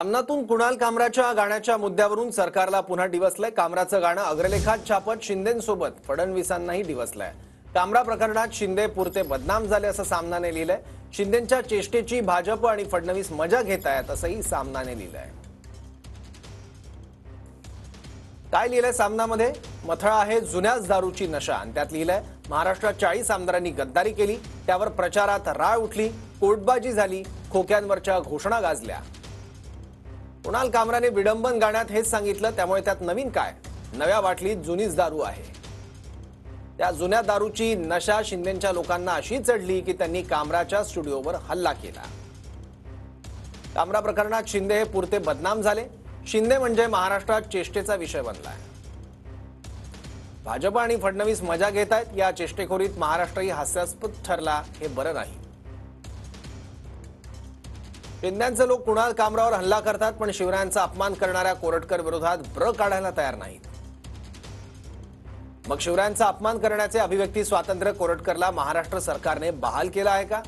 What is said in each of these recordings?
सामनातून कुणाल कामराच्या गाण्याच्या मुद्द्यावरून सरकारला पुन्हा डिवसलंय। कामराचं गाणं अग्रलेखात छापत शिंदेंसोबत फडणवीसांनाही डिवसलंय। कामरा प्रकरणात शिंदे पुरते बदनाम झाले असं सामनाने लिहिलंय। शिंदेंच्या चेष्टेची भाजप आणि फडणवीस मजा घेतायत असंही सामनाने लिहिलंय। काय लिहिलंय सामनामध्ये? मथळा आहे जुन्याच दारूची नशा आणि त्यात लिहिलंय महाराष्ट्रात 40 आमदारांनी गद्दारी केली, त्यावर प्रचारात राळ उठली, कोर्टबाजी झाली, खोक्यांवरच्या घोषणा गाजल्या। कुणाल कामराने विडंबन गाण्यात हेच सांगितलं, त्यामुळे त्यात नवीन काय? नव्या बाटलीत जुनीच दारू आहे। त्या जुन्या दारूची नशा शिंदेंच्या लोकांना अशी चढली की त्यांनी कामराच्या स्टुडिओवर हल्ला केला। कामरा प्रकरणात शिंदे हे पुरते बदनाम झाले। शिंदे म्हणजे महाराष्ट्रात चेष्टेचा विषय बनलाय। भाजप आणि फडणवीस मजा घेतायत। या चेष्टेखोरीत महाराष्ट्रही हास्यास्पद ठरला हे बरं नाही। शिंदेंचे लोक कुणाल कामरावर हल्ला करतात, पण शिवरायांचा अपमान करणाऱ्या कोरटकर विरोधात ब्र काढायला तयार नाहीत। मग शिवरायांचा अपमान करण्याचे अभिव्यक्ती स्वातंत्र्य कोरटकरला महाराष्ट्र सरकारने बहाल केलं आहे का?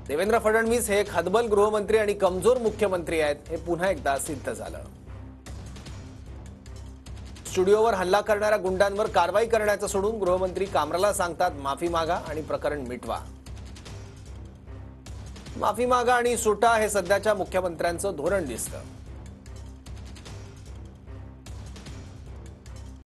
देवेंद्र फडणवीस हे एक हतबल गृहमंत्री आणि कमजोर मुख्यमंत्री आहेत, हे पुन्हा एकदा सिद्ध झालं। स्टुडिओवर हल्ला करणाऱ्या गुंडांवर कारवाई करण्याचं सोडून गृहमंत्री कामराला सांगतात माफी मागा आणि प्रकरण मिटवा। माफी मागा आणि सुटा हे सध्याच्या मुख्यमंत्र्यांचं धोरण दिसतं।